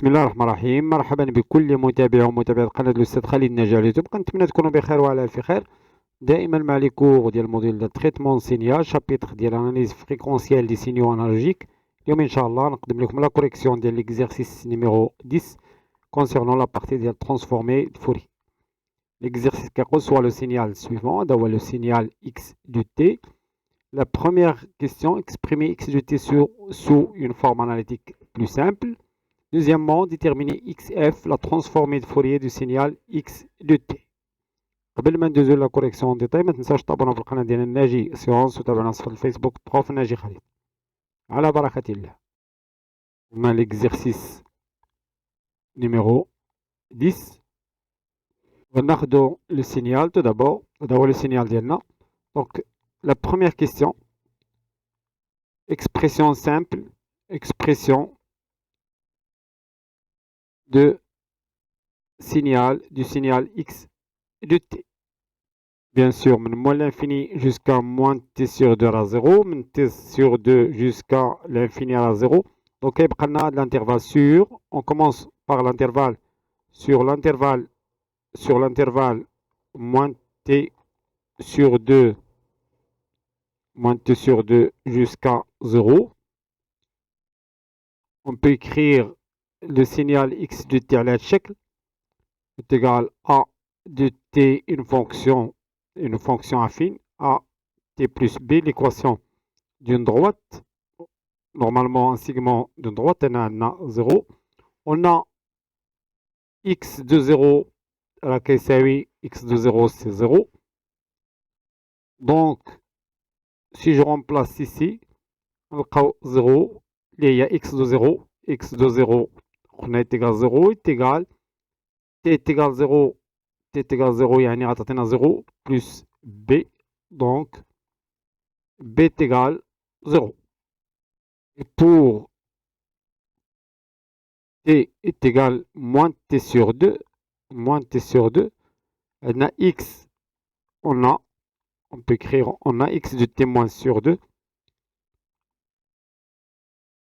بسم الله الرحمن الرحيم. مرحبا بكل متابع ومتابعة قناة الأستاذ خالد النجار اليوتيوب. كنتمنى تكونوا بخير وعلى ألف خير. دائما مع لي كور ديال الموديل دو تريتمون سينيال شابيتر ديال اناليز فريكونسيال دي سينيو انالوجيك. اليوم ان شاء الله نقدم لكم لا كوريكسيون ديال ليكزيرسيس نيميرو 10 concernant la partie ديال transformé de Fourier. L'exercice كيقول soit le signal suivant, هذا هو le signal x du t. La première question, exprimer x du t sous une forme analytique plus simple. Deuxièmement, déterminer xf, la transformée de Fourier du signal x de t. قبل ما ندوزو لا كوريكسيون ديتاي، ما تنساوش تابوناو في القناه ديالنا ناجي سيونس وتابعونا في الفيسبوك بروف ناجي خالد. على بركه الله. هما ليكزيرسيس نيميرو 10. وناخدو لو سينيال تو دابور، هذا هو لو سينيال ديالنا. دونك لا بروميير كيستيون، expression simple, expression de signal, du signal x de t. Bien sûr, من moins l'infini jusqu'à moins t sur 2 à 0, من t sur 2 jusqu'à l'infini à 0. Donc, on a l'intervalle sur, on commence par l'intervalle, sur l'intervalle moins t sur 2, jusqu'à 0. On peut écrire le signal x de t à la tchèque est égal à de t, une fonction affine, a t plus b, l'équation d'une droite. Normalement, un segment d'une droite, on a 0. On a x de 0, x de 0, c'est 0. Donc, si je remplace ici, on a 0, il y a x de 0, on est égal à 0, est égal, t est égal à 0, يعني غتعطينا 0 plus b, donc b est égal 0. Et pour t est égal moins t sur 2, on a x, on peut écrire, on a x de t moins sur 2,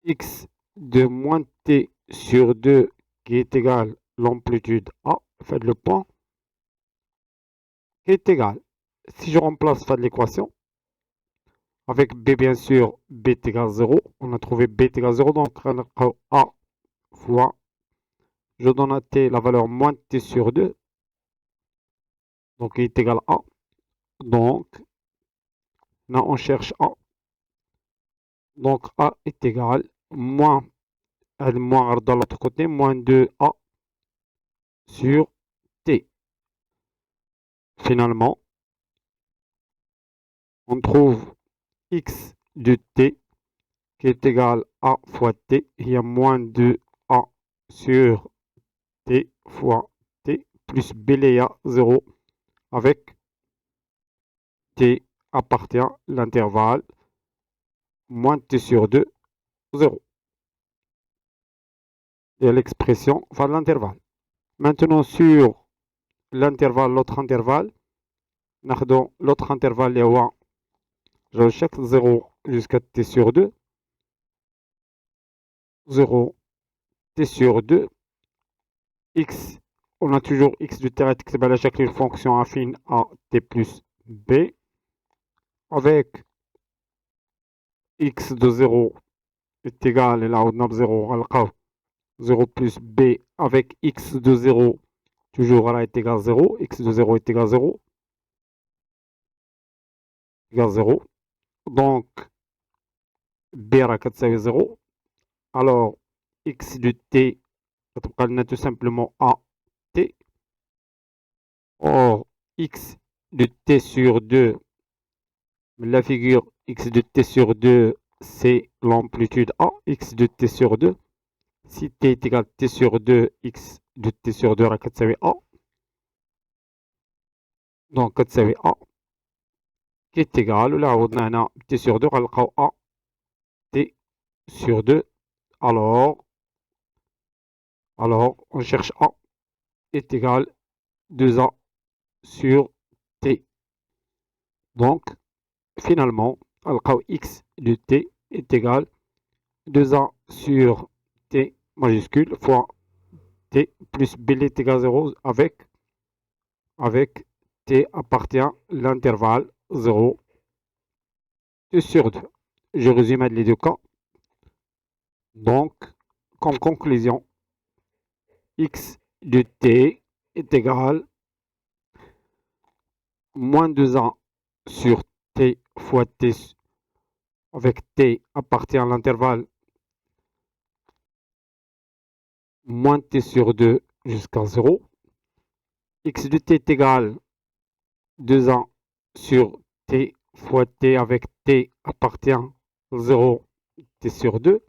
x de moins t sur 2 qui est égal l'amplitude a, faites le point, qui est égal, si je remplace l'équation, avec b bien sûr, b est égal 0, on a trouvé b est égal 0, donc on a a fois, je donne à t la valeur moins t sur 2, donc il est égal à a, donc là on cherche a, donc a est égal moins de l'autre côté, moins 2a sur t. Finalement, on trouve x de t qui est égal à fois t, il y a moins 2a sur t fois t, plus b il y a 0, avec t appartient à l'intervalle moins t sur 2, 0. Et l'expression va de l'intervalle. Maintenant, sur l'intervalle, l'autre intervalle, l'autre intervalle, je check 0 jusqu'à t sur 2, 0, t sur 2, x, on a toujours x de t réticule à chaque une fonction affine à t plus b, avec x de 0 est égal, et là on a 0, 0 plus b avec x de 0, toujours là est égal à 0, x de 0 est égal à 0, égal à 0. Donc, b est 0. Alors, x de t, on a tout simplement a t. Or, x de t sur 2, la figure x de t sur 2, c'est l'amplitude a, x de t sur 2. Si t est égal à t sur 2, x de t sur 2 c'est a. Donc, c'est a qui est égal, là on a t sur 2, on a a t sur 2. Alors, on cherche a est égal 2a sur t. Donc, finalement, x de t est égal 2a sur t majuscule fois t plus b est égal à 0 avec t appartient à l'intervalle 0 t sur 2. Je résume les deux cas. Donc, comme conclusion, x de t est égal moins 2a sur t fois t avec t appartient à l'intervalle moins t sur 2 jusqu'à 0. X de t est égal 2a sur t fois t avec t appartient à 0 t sur 2.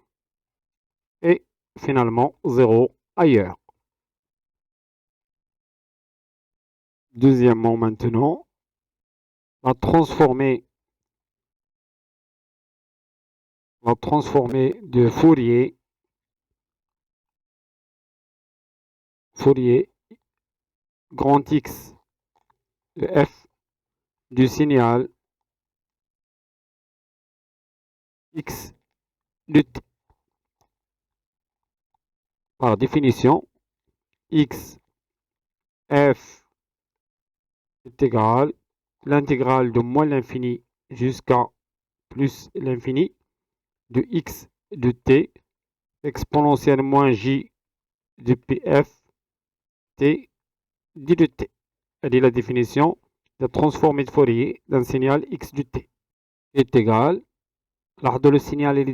Et finalement 0 ailleurs. Deuxièmement maintenant, la transformée de Fourier grand X de f du signal x de t. Par définition, x f est égal l'intégrale de moins l'infini jusqu'à plus l'infini de x de t exponentielle moins j de pf t d de t. Elle est la définition de la transformée de Fourier d'un signal x de t est égal. Alors, le signal il est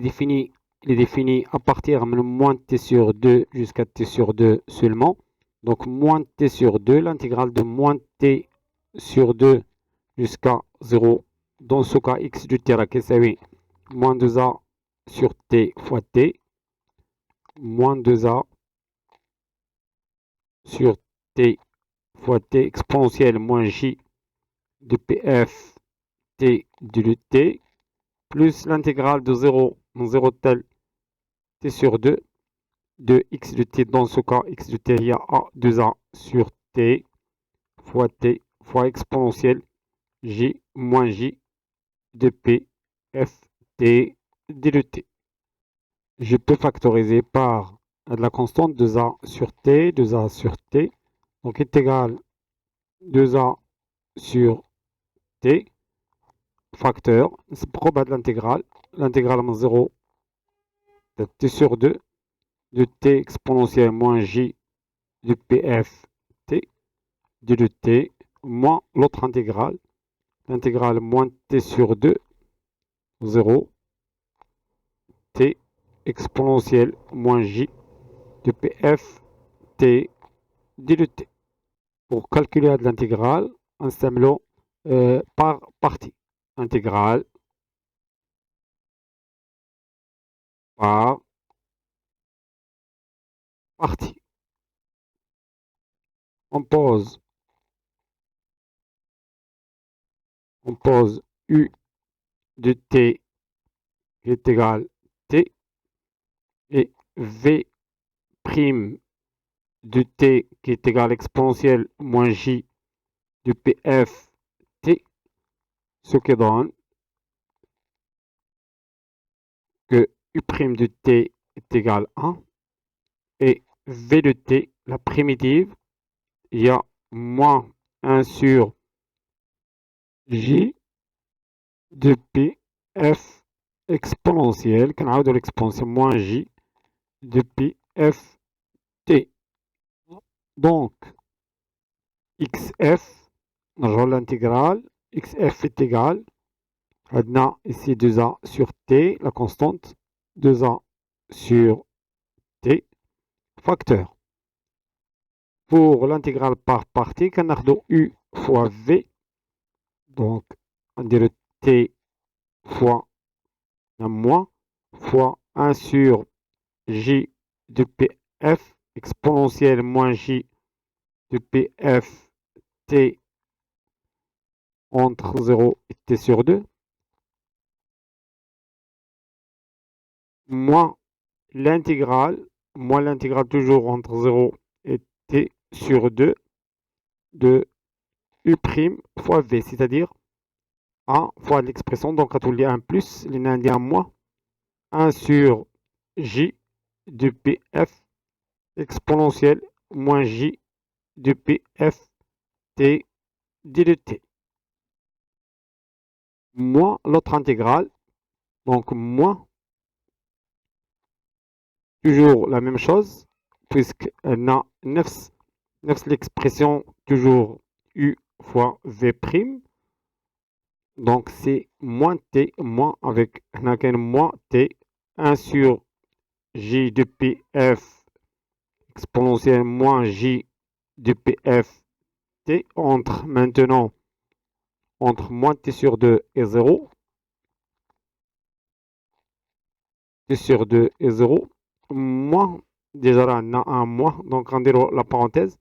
défini à partir de moins t sur 2 jusqu'à t sur 2 seulement. Donc, moins t sur 2, l'intégrale de moins t sur 2 jusqu'à 0. Dans ce cas, x de t, c'est moins 2a sur t fois t. Moins 2a sur t fois t exponentielle moins j de pf t de t plus l'intégrale de 0 tel t sur 2 de x de t. Dans ce cas, x de t, il y a 2a sur t fois exponentielle j moins j de p f t d de t. Je peux factoriser par la constante 2a sur t, 2a sur t. Donc est égal 2a sur t facteur, c'est proba de l'intégrale. L'intégrale en 0 de t sur 2 de t exponentielle moins j de pf t de t moins l'autre intégrale. L'intégrale moins t sur 2, 0, t exponentielle moins j de pf t de t. Pour calculer l'intégrale, installons par partie. Intégrale par partie. On pose u de t est égal t et v' de t qui est égal à exponentielle moins j de pf t, ce qui donne que u' de t est égal à 1 et v de t, la primitive, il y a moins 1 sur j de pf exponentielle, de l'exponentielle moins j de pf t. Donc, xf, l'intégrale, xf est égal, on ici 2a sur t, la constante, 2a sur t, facteur. Pour l'intégrale par partie, on a u fois v, donc on dirait t fois un moins, fois 1 sur j de pf exponentielle moins j de pf t entre 0 et t sur 2, moins l'intégrale toujours entre 0 et t sur 2 de u' fois v, c'est-à-dire 1 fois l'expression, donc à tout lié 1 plus, il y a un moins, 1 sur j de PF exponentielle moins J de PF T d de T. Moins l'autre intégrale, donc moins, toujours la même chose, puisqu'elle a 9 l'expression toujours U fois V'. Donc c'est moins T, moins avec moins T, 1 sur J de PF exponentielle moins J de PF T entre maintenant entre moins T sur 2 et 0. T sur 2 et 0. Moins, déjà là on a un moins, donc on déroule la parenthèse.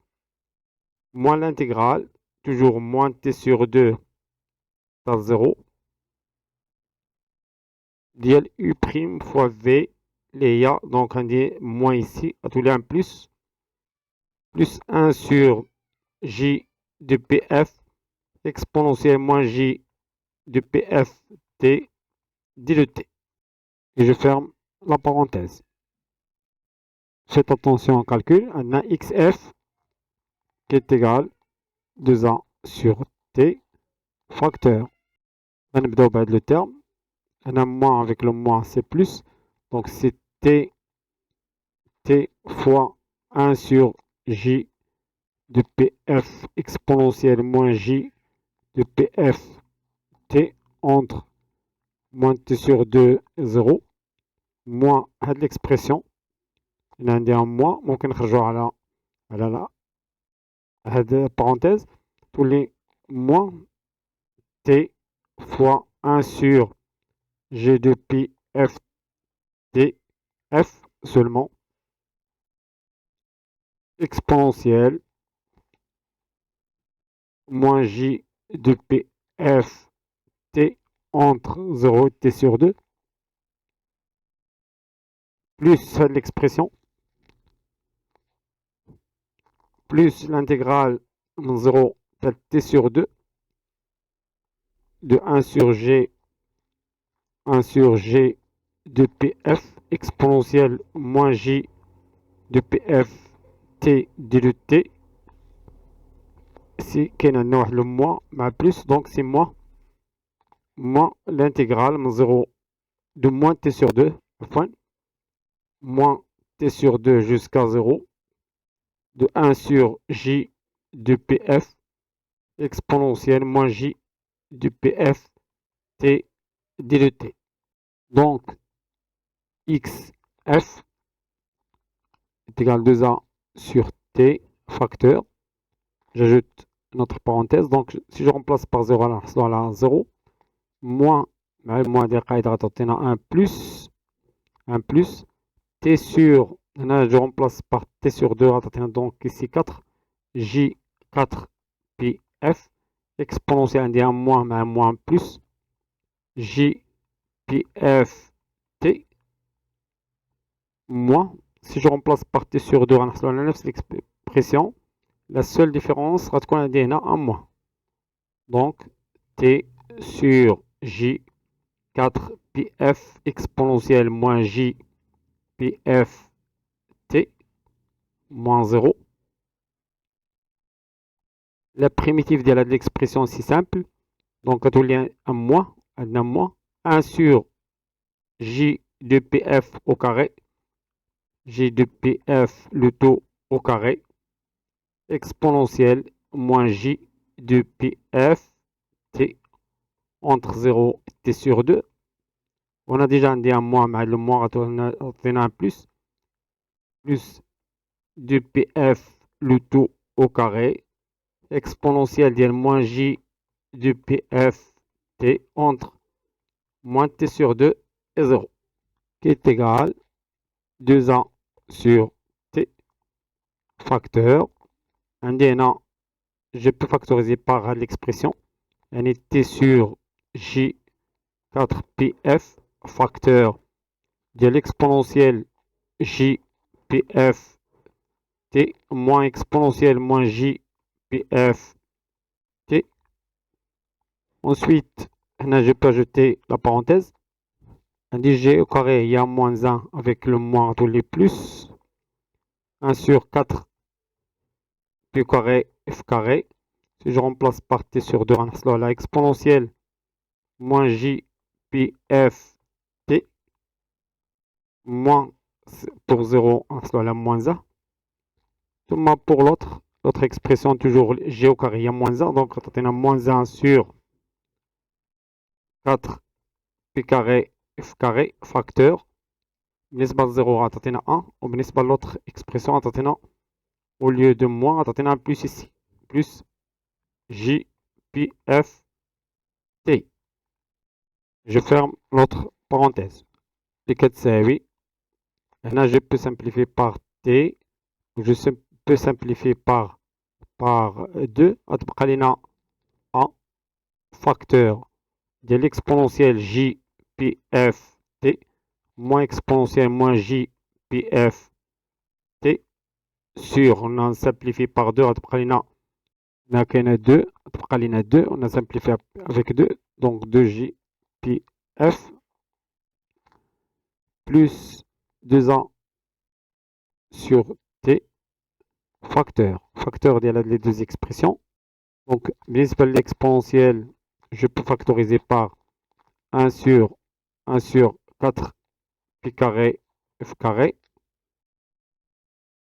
Moins l'intégrale, toujours moins T sur 2 à 0. Dial U' fois V, les A, donc on dit moins ici, à tous les 1 plus 1 sur J de PF exponentielle moins J de PF T d de T. Et je ferme la parenthèse. Faites attention au calcul, on a XF qui est égal 2A sur T facteur. On va le terme. On a moins avec le moins, c'est plus. Donc c'est T fois 1 sur J de PF exponentielle moins J de PF T entre moins T sur 2 et 0 moins l'expression. On a un moins, ممكن نخرجوا على la parenthèse. Tous les moins T fois 1 sur G de pi F T F seulement exponentielle moins J de P F T entre 0 et T sur 2 plus l'expression plus l'intégrale 0 T sur 2 de 1 sur G de PF exponentielle moins J de PF T d de T. Si كاين عندنا واحد le moins مع plus, donc c'est moins l'intégrale 0 de moins T sur 2 moins T sur 2 jusqu'à 0 de 1 sur J de PF exponentielle moins J de PF T d de T. Donc XF est égal à 2A sur T facteur. J'ajoute notre parenthèse. Donc si je remplace par 0 à 0, moins des قاعدة غتعطينا 1 plus T sur, je remplace par T sur 2 غتعطينا donc ici 4 J4 pi F exponentielle عندي un moins مع moins plus J pi F T moins. Si je remplace par T sur 2 غنحصلوا على نفس l'expression. La seule différence sera qu'on a هنا un moins. Donc T sur J 4 pi F exponentielle moins J pi F T moins 0. La primitive de l'expression si simple. Donc à tout lien un moins, 1 sur J de PF au carré. J de PF le taux au carré. Exponentielle moins J de PF T entre 0 et T sur 2. On a déjà un moins, mais le moins on a un plus 2PF le tout au carré exponentielle de moins J de PF T entre moins T sur 2 et 0 qui est égal 2A sur T facteur. Je peux factoriser par l'expression. T sur J 4 PF facteur de l'exponentielle J PF T moins exponentielle moins J PF T. Ensuite, je peux ajouter la parenthèse. On dit g au carré, il y a moins 1 avec le moins tous les plus. 1 sur 4 pi carré f carré. Si je remplace par t sur 2, on a la exponentielle moins j pi f t moins pour 0, on a la moins 1. Pour l'autre expression, toujours g au carré, il y a moins 1. Donc, on a moins 1 sur 4 pi carré f carré facteur. بالنسبة ل 0 عطاتنا 1 وبالنسبة للautre expression عطاتنا au lieu de moins عطاتنا un plus ici plus j pi f t. Je ferme l'autre parenthèse. Les 4 c'est oui. Là je peux simplifier par t. Je peux simplifier par 2. غتبقى لنا 1 facteur ديال l'exponentielle j pi f t moins exponentielle moins j pi f t sur, on a simplifié par 2, on a 2, on a simplifié avec 2, donc 2j pi f plus 2a sur t facteur de les deux expressions. Donc l'exponentielle, je peux factoriser par 1 sur 4 pi carré f carré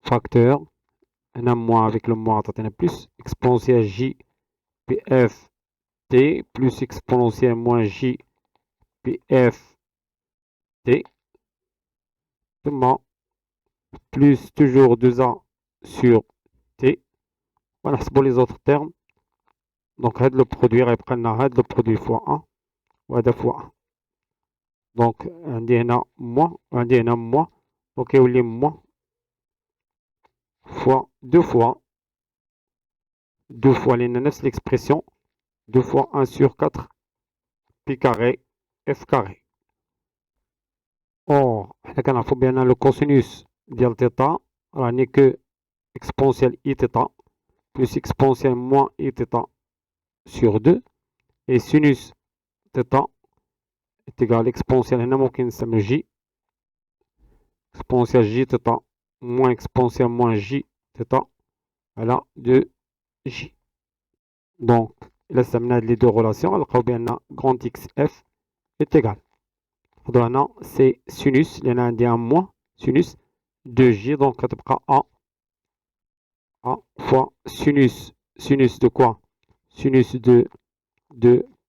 facteur. On a moins avec le moins, on a plus exponentielle j pi f t plus exponentielle moins j pi f t plus toujours 2a sur t. Voilà, c'est pour les autres termes. Donc, le produit, le produit fois 1 ou 2 fois 1. Donc, on dit moins, donc il y a moins fois 2 fois l'expression 2 fois 1 sur 4 pi carré f carré. Or, il faut bien le cosinus de θ, alors n'est que exponentielle iθ plus exponentielle moins iθ sur 2 et sinus θ est égal à exponentielle هنا ممكن نسميه j exponentielle j θ moins exponentielle moins j θ على 2j. Donc, là, ça mène les deux relations. Alors, bien, grand x f est égal. Donc, c'est sinus, il y en a un moins, sinus de j, donc, ça a 1 fois sinus de quoi? Sinus de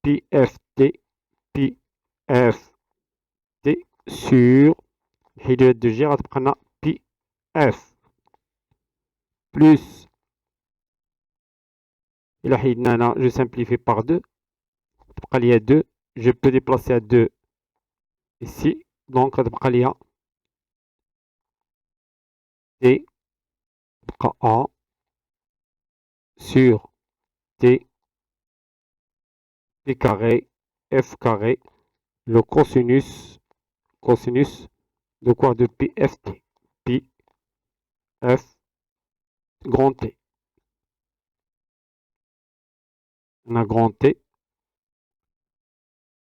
pi f t sur هي de j غتبقى لنا pi f plus إلا حيدنا هنا je simplifie par 2 تبقى ليا 2 je peux déplacer à 2 ici donc غتبقى ليا t تبقى a sur t pi carré f carré le cosinus de quoi? De pi f t, pi f grand T. On a grand T.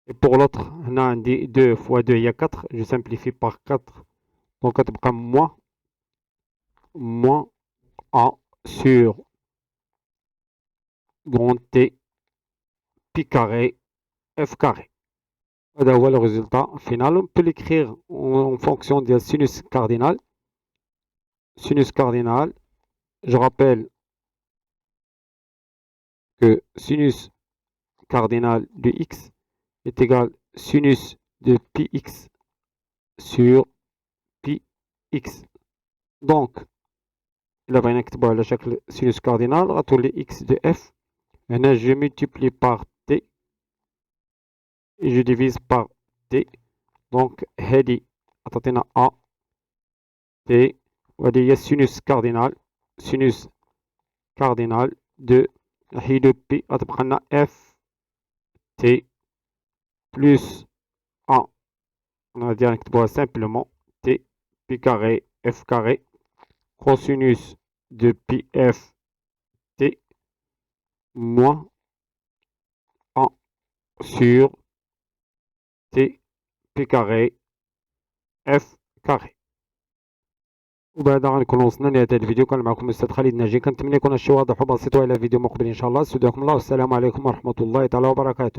Et pour l'autre, on a 2 fois 2, il y a 4. Je simplifie par 4. Donc, ça prend moins 1 sur grand T pi carré f carré. Voilà le résultat final. On peut l'écrire en fonction de sinus cardinal. Sinus cardinal, je rappelle que sinus cardinal de x est égal sinus de pi x sur pi x. Donc, là, on va à chaque sinus cardinal, les x de f. Maintenant, je multiplie par t et je divise par t. Donc, هذه عطاتنا a t وهذه هي sinus cardinal de نحيدو p غتبقى لنا f t plus 1. On va dire نكتبوها simplement t pi carré f carré cosinus de pi f t moins 1 sur t بي كاغي اف كاغي. وبهذا غنكون وصلنا لنهاية هذا الفيديو. كان معكم الأستاذ خالد الناجي، كنتمنى يكون هادشي واضح وبسيط، وإلى فيديو مقبل إن شاء الله. استودعكم الله والسلام عليكم ورحمة الله تعالى وبركاته.